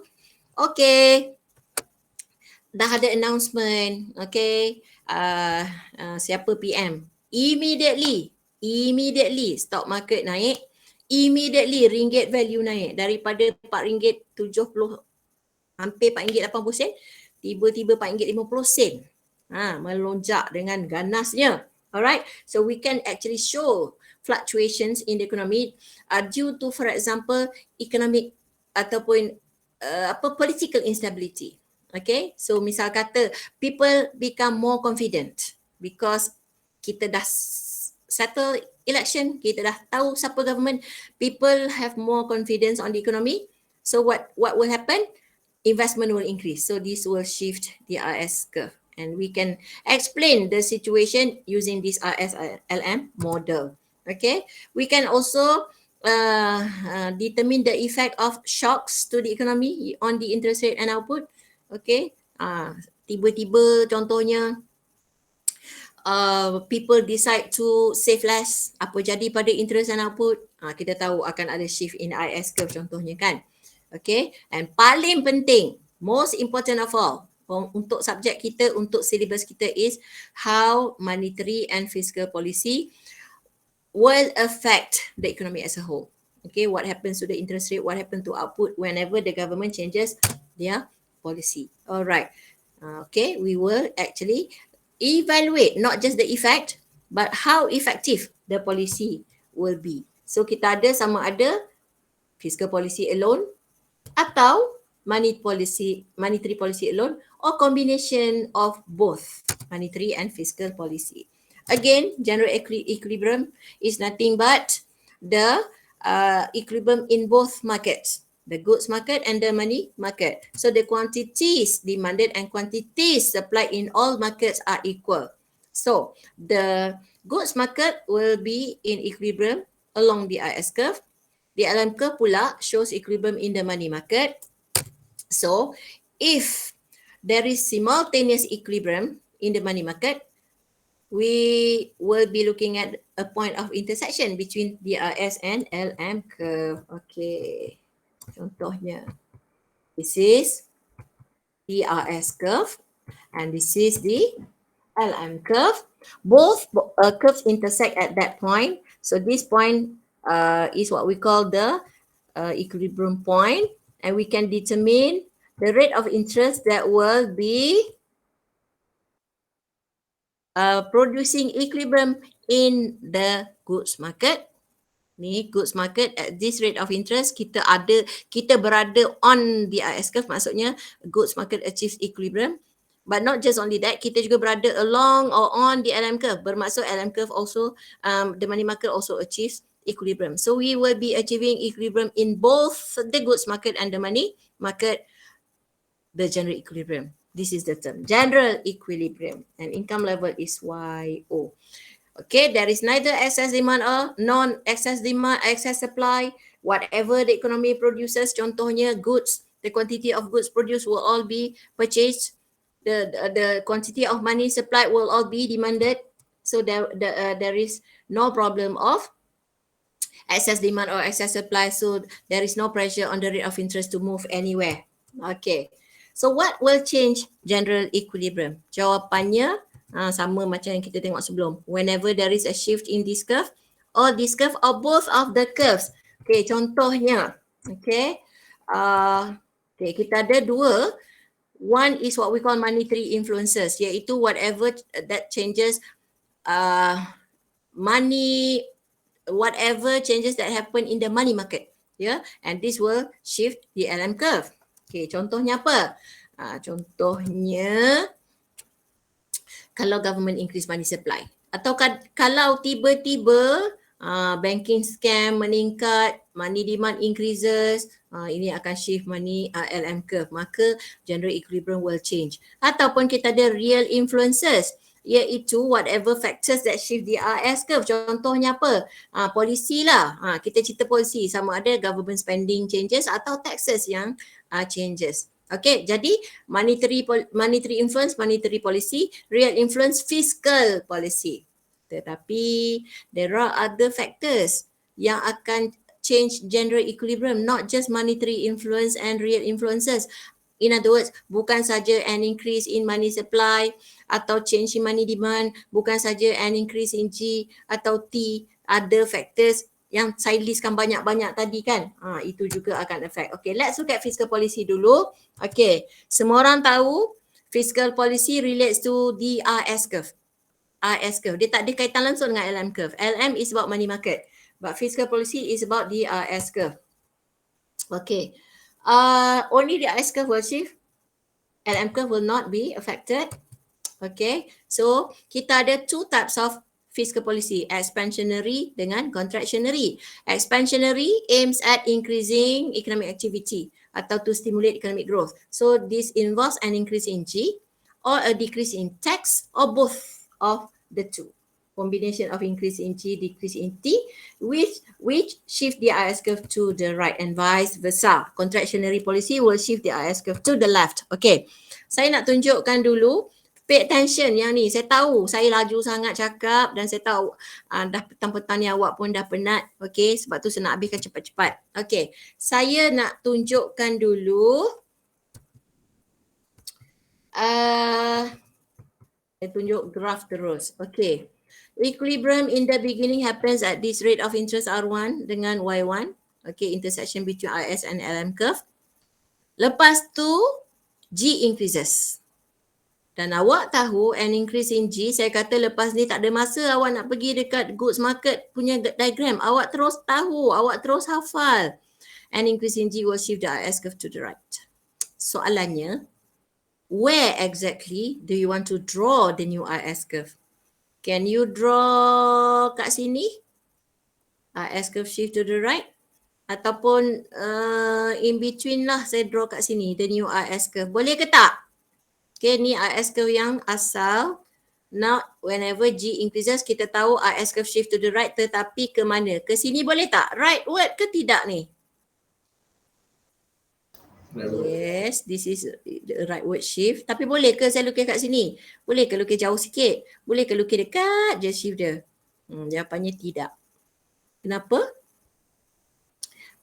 dah ada announcement, okay, siapa PM. Immediately stock market naik, immediately ringgit value naik daripada RM4.70, hampir RM4.80, tiba-tiba RM4.50. Melonjak dengan ganasnya. Alright, so we can actually show fluctuations in the economy due to, for example, economic ataupun political instability. Okay, so misal kata people become more confident because kita dah settle election, kita dah tahu siapa government, people have more confidence on the economy. So what will happen? Investment will increase. So this will shift the RS curve. And we can explain the situation using this RSLM model. Okay, we can also determine the effect of shocks to the economy on the interest rate and output. Okay, tiba-tiba contohnya people decide to save less. Apa jadi pada interest and output? Kita tahu akan ada shift in IS curve contohnya kan. Okay, and paling penting, most important of all, untuk subjek kita, untuk syllabus kita is how monetary and fiscal policy will affect the economy as a whole. Okay, what happens to the interest rate, what happens to output whenever the government changes their policy. All right. Okay, we will actually evaluate not just the effect but how effective the policy will be. So kita ada sama ada fiscal policy alone atau monetary policy alone, or combination of both monetary and fiscal policy. Again, general equilibrium is nothing but the equilibrium in both markets, the goods market and the money market. So the quantities demanded and quantities supplied in all markets are equal. So the goods market will be in equilibrium along the IS curve. The LM curve pula shows equilibrium in the money market. So if there is simultaneous equilibrium in the money market, we will be looking at a point of intersection between DRS and LM curve. Okay, contohnya, this is DRS curve and this is the LM curve. Both curves intersect at that point. So this point is what we call the equilibrium point, and we can determine the rate of interest that will be producing equilibrium in the goods market. Ni goods market at this rate of interest, kita berada on the IS curve, maksudnya goods market achieves equilibrium. But not just only that, kita juga berada along or on the LM curve. Bermaksud LM curve also, the money market also achieves equilibrium. So we will be achieving equilibrium in both the goods market and the money market, the general equilibrium. This is the term, general equilibrium, and income level is YO. Okay, there is neither excess demand or non-excess demand, excess supply. Whatever the economy produces, contohnya goods, the quantity of goods produced will all be purchased. The quantity of money supplied will all be demanded. So there is no problem of excess demand or excess supply. So there is no pressure on the rate of interest to move anywhere. Okay. So what will change general equilibrium? Jawapannya sama macam yang kita tengok sebelum. Whenever there is a shift in this curve or both of the curves. Okay, contohnya. Okay. Okay, kita ada dua. One is what we call monetary influences, iaitu whatever that changes whatever changes that happen in the money market. Yeah, and this will shift the LM curve. Okay, contohnya apa? Contohnya kalau government increase money supply, atau kalau tiba-tiba banking scam meningkat, money demand increases, ini akan shift money LM curve, maka general equilibrium will change. Ataupun kita ada real influences, iaitu whatever factors that shift the RS curve. Contohnya apa? Polisi lah. Kita cerita polisi, sama ada government spending changes atau taxes yang changes. Okay, jadi monetary influence, monetary policy, real influence, fiscal policy. Tetapi there are other factors yang akan change general equilibrium, not just monetary influence and real influences. In other words, bukan saja an increase in money supply atau change in money demand, bukan saja an increase in G atau T, other factors yang saya listkan banyak-banyak tadi kan, itu juga akan affect. Okay, let's look at fiscal policy dulu. Okay, semua orang tahu fiscal policy relates to the RS curve. RS curve, dia tak ada kaitan langsung dengan LM curve. LM is about money market, but fiscal policy is about the RS curve. Okay, only the RS curve will shift, LM curve will not be affected. Okay, so kita ada two types of fiscal policy, expansionary dengan contractionary. Expansionary aims at increasing economic activity atau to stimulate economic growth. So this involves an increase in G or a decrease in tax or both of the two. Combination of increase in G, decrease in T, which shift the IS curve to the right and vice versa. Contractionary policy will shift the IS curve to the left. Okay, saya nak tunjukkan dulu. Pay attention yang ni. Saya tahu saya laju sangat cakap dan saya tahu dah petang-petang ni awak pun dah penat. Okay, sebab tu saya nak habiskan cepat-cepat. Okay, saya nak tunjukkan dulu Saya tunjuk graph terus. Okay. Equilibrium in the beginning happens at this rate of interest R1 dengan Y1. Okay, intersection between IS and LM curve. Lepas tu, G increases. Dan awak tahu an increase in G, saya kata lepas ni tak ada masa awak nak pergi dekat goods market punya diagram. Awak terus tahu, awak terus hafal. An increase in G will shift the IS curve to the right. Soalannya, where exactly do you want to draw the new IS curve? Can you draw kat sini? IS curve shift to the right. Ataupun in between lah saya draw kat sini, the new IS curve. Boleh ke tak? Okay, ni IS curve yang asal. Now, whenever G increases, kita tahu IS curve shift to the right, tetapi ke mana? Ke sini boleh tak? Rightward ke tidak ni? Yes, this is the rightward shift. Tapi boleh ke saya lukis kat sini? Boleh ke lukis jauh sikit? Boleh ke lukis dekat je shift dia? Jawapannya tidak. Kenapa?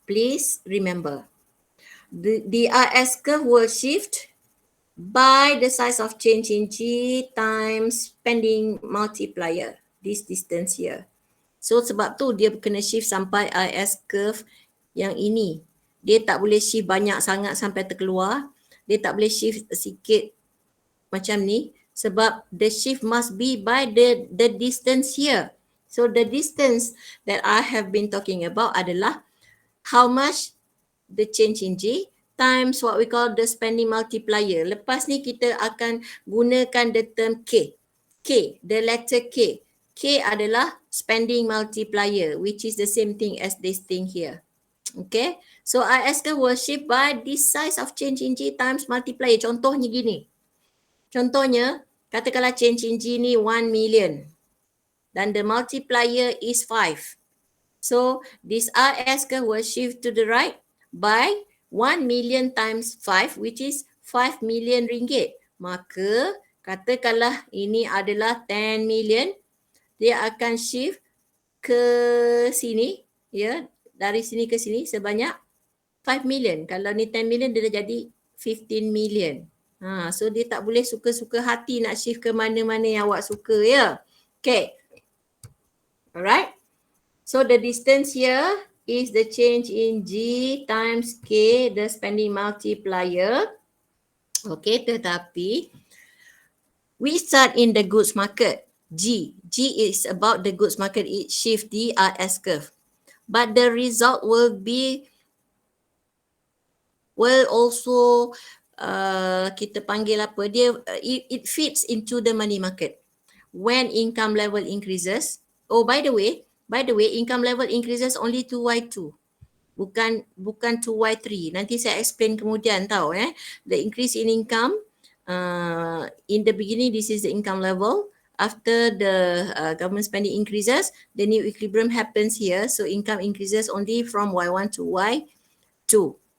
Please remember, the IS curve will shift by the size of change in G times spending multiplier, this distance here. So sebab tu dia kena shift sampai IS curve yang ini. Dia tak boleh shift banyak sangat sampai terkeluar. Dia tak boleh shift sikit macam ni sebab the shift must be by the distance here. So the distance that I have been talking about adalah how much the change in G times what we call the spending multiplier. Lepas ni kita akan gunakan the term K. K, the letter K. K adalah spending multiplier, which is the same thing as this thing here. Okay, so IS curve will shift by this size of change in G times multiplier. Contohnya gini. Contohnya, katakanlah change in G ni 1 million dan the multiplier is 5. So this IS curve will shift to the right by 1 million times 5, which is 5 million ringgit. Maka katakanlah ini adalah 10 million, dia akan shift ke sini, ya, dari sini ke sini sebanyak 5 million. Kalau ni 10 million, dia dah jadi 15 million. So dia tak boleh suka-suka hati nak shift ke mana-mana yang awak suka, ya. Okay. Alright. So the distance here is the change in G times K, the spending multiplier. Okay, tetapi we start in the goods market. G is about the goods market. It shift the IS curve. But the result will also kita panggil apa dia, it fits into the money market. When income level increases, oh by the way, income level increases only to Y2. Bukan to Y3. Nanti saya explain kemudian tahu The increase in income, in the beginning this is the income level. After the government spending increases, the new equilibrium happens here. So income increases only from Y1 to Y2.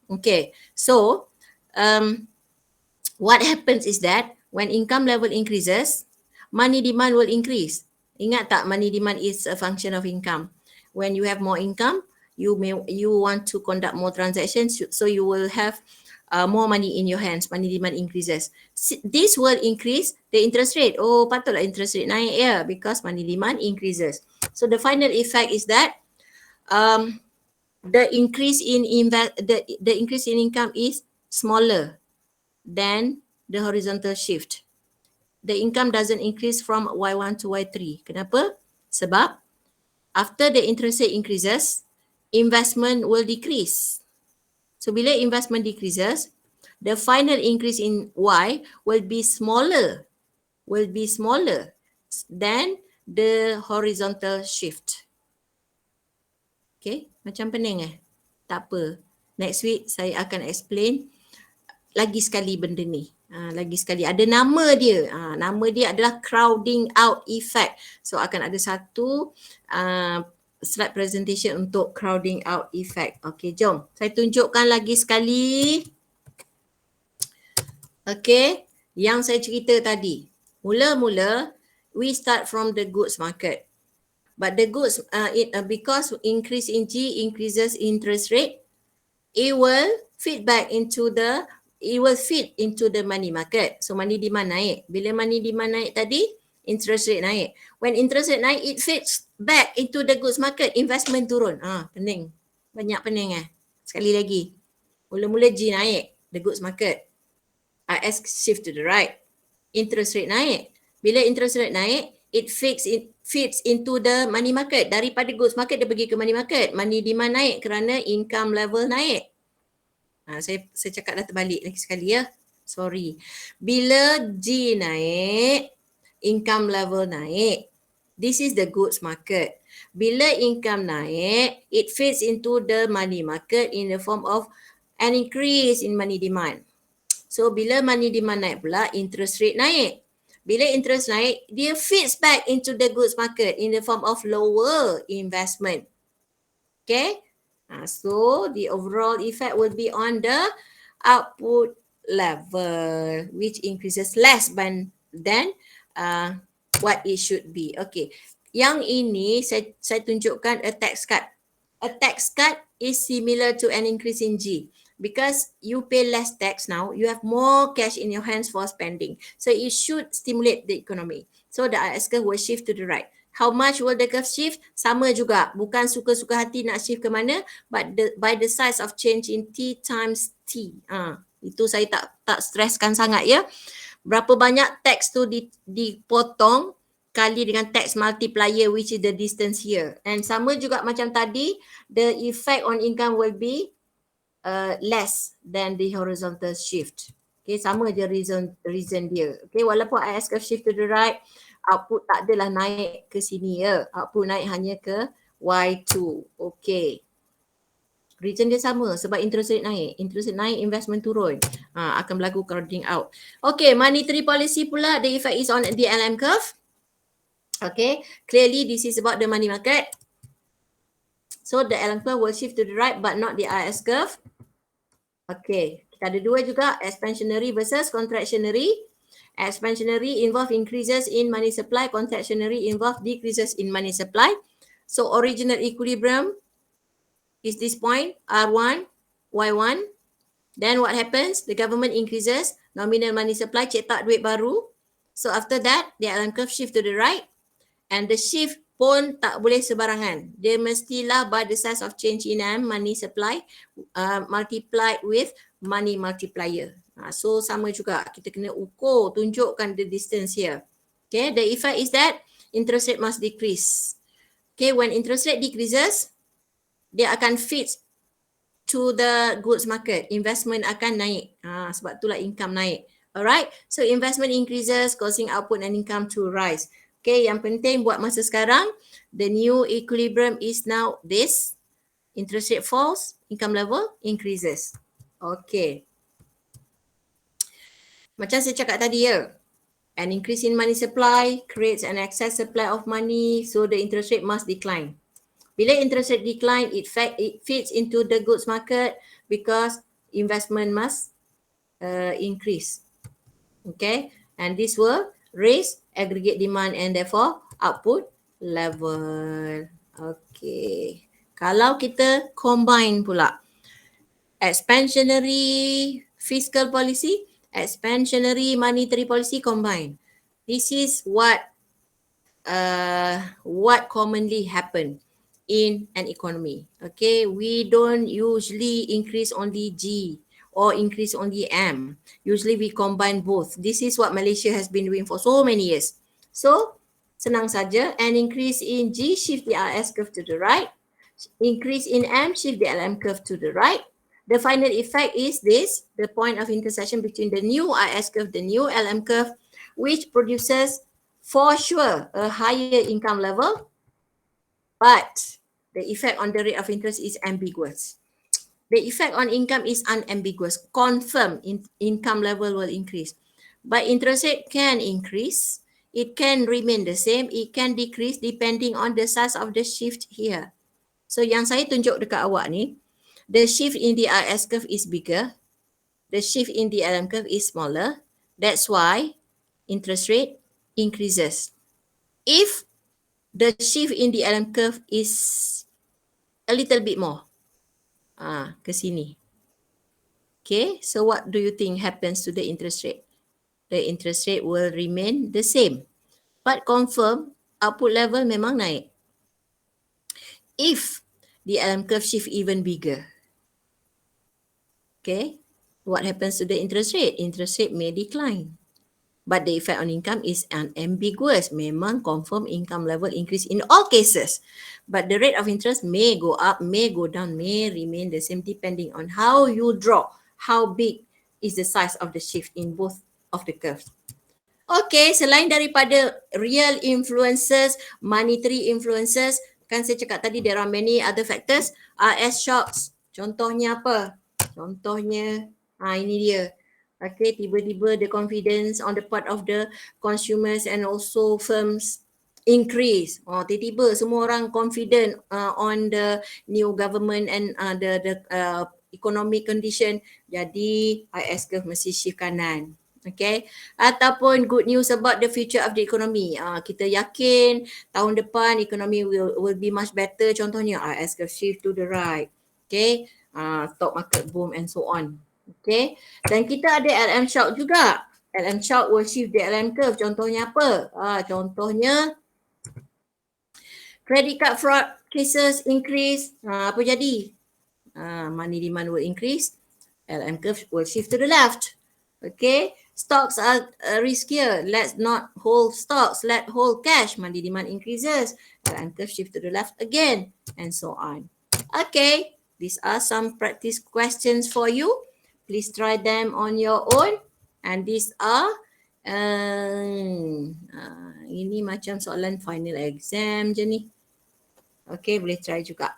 Okay. So what happens is that when income level increases, money demand will increase. Ingat tak, money demand is a function of income. When you have more income, you want to conduct more transactions, so you will have more money in your hands. Money demand increases. This will increase the interest rate. Oh, patutlah interest rate naik ya, because money demand increases. So the final effect is that the increase in income is smaller than the horizontal shift. The income doesn't increase from Y1 to Y3. Kenapa? Sebab after the interest rate increases, investment will decrease. So bila investment decreases, the final increase in Y will be smaller than the horizontal shift. Okay, macam pening Tak apa. Next week saya akan explain lagi sekali benda ni. Lagi sekali ada nama dia. Nama dia adalah crowding out effect. So akan ada satu slide presentation untuk crowding out effect. Okay, jom saya tunjukkan lagi sekali. Okay, yang saya cerita tadi. Mula-mula we start from the goods market. But the goods, because increase in G increases interest rate, it will feed back into the it will fit into the money market. So money demand naik. Bila money demand naik tadi, interest rate naik. When interest rate naik, it fits back into the goods market. Investment turun. Pening. Banyak pening Sekali lagi. Mula-mula G naik, the goods market. IS shift to the right. Interest rate naik. Bila interest rate naik, it fits into the money market. Daripada goods market, dia pergi ke money market. Money demand naik kerana income level naik. Saya cakap dah terbalik lagi sekali ya. Sorry. Bila G naik, income level naik. This is the goods market. Bila income naik, it fits into the money market in the form of an increase in money demand. So bila money demand naik pula, interest rate naik. Bila interest naik, dia fits back into the goods market in the form of lower investment. Okay? So the overall effect will be on the output level, which increases less than what it should be. Okay. Yang ini saya tunjukkan a tax cut. A tax cut is similar to an increase in G. Because you pay less tax now, you have more cash in your hands for spending. So it should stimulate the economy. So the IS curve will shift to the right. How much will the curve shift? Sama juga. Bukan suka-suka hati nak shift ke mana, but by the size of change in T times T. Itu saya tak stresskan sangat ya. Berapa banyak tax tu dipotong kali dengan tax multiplier, which is the distance here. And sama juga macam tadi, the effect on income will be less than the horizontal shift. Okay, sama je reason dia. Okay, walaupun IS curve shift to the right, output tak adalah naik ke sini ya. Output naik hanya ke Y2. Okay. Reason dia sama sebab interest rate naik. Interest rate naik, investment turun. Akan berlaku crowding out. Okay, monetary policy pula, the effect is on the LM curve. Okay, clearly this is about the money market. So the LM curve will shift to the right but not the IS curve. Okay, kita ada dua juga, expansionary versus contractionary. Expansionary involve increases in money supply, contractionary involve decreases in money supply. So original equilibrium is this point, R1, Y1. Then what happens? The government increases nominal money supply, cetak duit baru. So after that, the LM curve shift to the right. And the shift pun tak boleh sebarangan. Dia mestilah by the size of change in money supply multiplied with money multiplier. So sama juga, kita kena ukur, tunjukkan the distance here. Okay, the effect is that interest rate must decrease. Okay, when interest rate decreases, dia akan fit to the goods market. Investment akan naik. Sebab itulah income naik. Alright, so investment increases causing output and income to rise. Okay, yang penting buat masa sekarang, the new equilibrium is now this. Interest rate falls, income level increases. Okay. Macam saya cakap tadi ya, an increase in money supply creates an excess supply of money, so the interest rate must decline. Bila interest rate decline, it fits into the goods market because investment must increase. Okay, and this will raise aggregate demand and therefore output level. Okay, kalau kita combine pula expansionary fiscal policy, expansionary monetary policy combine. This is what commonly happen in an economy. Okay, we don't usually increase only G or increase only M. Usually we combine both. This is what Malaysia has been doing for so many years. So, senang saja, an increase in G shift the RS curve to the right, increase in M shift the LM curve to the right. The final effect is this, the point of intersection between the new IS curve, the new LM curve, which produces for sure a higher income level, but the effect on the rate of interest is ambiguous. The effect on income is unambiguous. Confirm income level will increase. But interest rate can increase. It can remain the same. It can decrease depending on the size of the shift here. So yang saya tunjuk dekat awak ni, the shift in the RS curve is bigger. The shift in the LM curve is smaller. That's why interest rate increases. If the shift in the LM curve is a little bit more, ke sini. Okay, so what do you think happens to the interest rate? The interest rate will remain the same. But confirm, output level memang naik. If the LM curve shift even bigger, okay, what happens to the interest rate? Interest rate may decline. But the effect on income is unambiguous. Memang confirm income level increase in all cases. But the rate of interest may go up, may go down, may remain the same depending on how you draw, how big is the size of the shift in both of the curves. Okay, selain daripada real influences, monetary influences, kan saya cakap tadi there are many other factors. RS shocks, contohnya apa? Contohnya, ini dia. Okay, tiba-tiba the confidence on the part of the consumers and also firms increase. Tiba-tiba semua orang confident on the new government and the economic condition. Jadi IS curve mesti shift kanan. Okay, ataupun good news about the future of the economy. Kita yakin tahun depan ekonomi will be much better. Contohnya IS curve shift to the right. Okay, stock market boom and so on. Okay, dan kita ada LM shock juga. LM shock will shift the LM curve. Contohnya apa? Contohnya credit card fraud cases increase. Apa jadi? Money demand will increase. LM curve will shift to the left. Okay, stocks are riskier. Let's not hold stocks. Let's hold cash. Money demand increases. LM curve shift to the left again, and so on. Okay, these are some practice questions for you. Please try them on your own. And these are ini macam soalan final exam je ni. Okay, boleh try juga.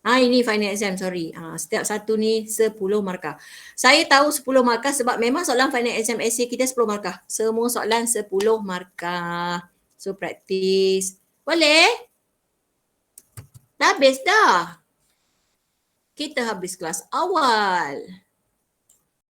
Ini final exam, sorry. Setiap satu ni 10 markah. Saya tahu 10 markah sebab memang soalan final exam essay kita 10 markah. Semua soalan 10 markah. So practice. Boleh? Dah habis dah. Kita habis kelas awal.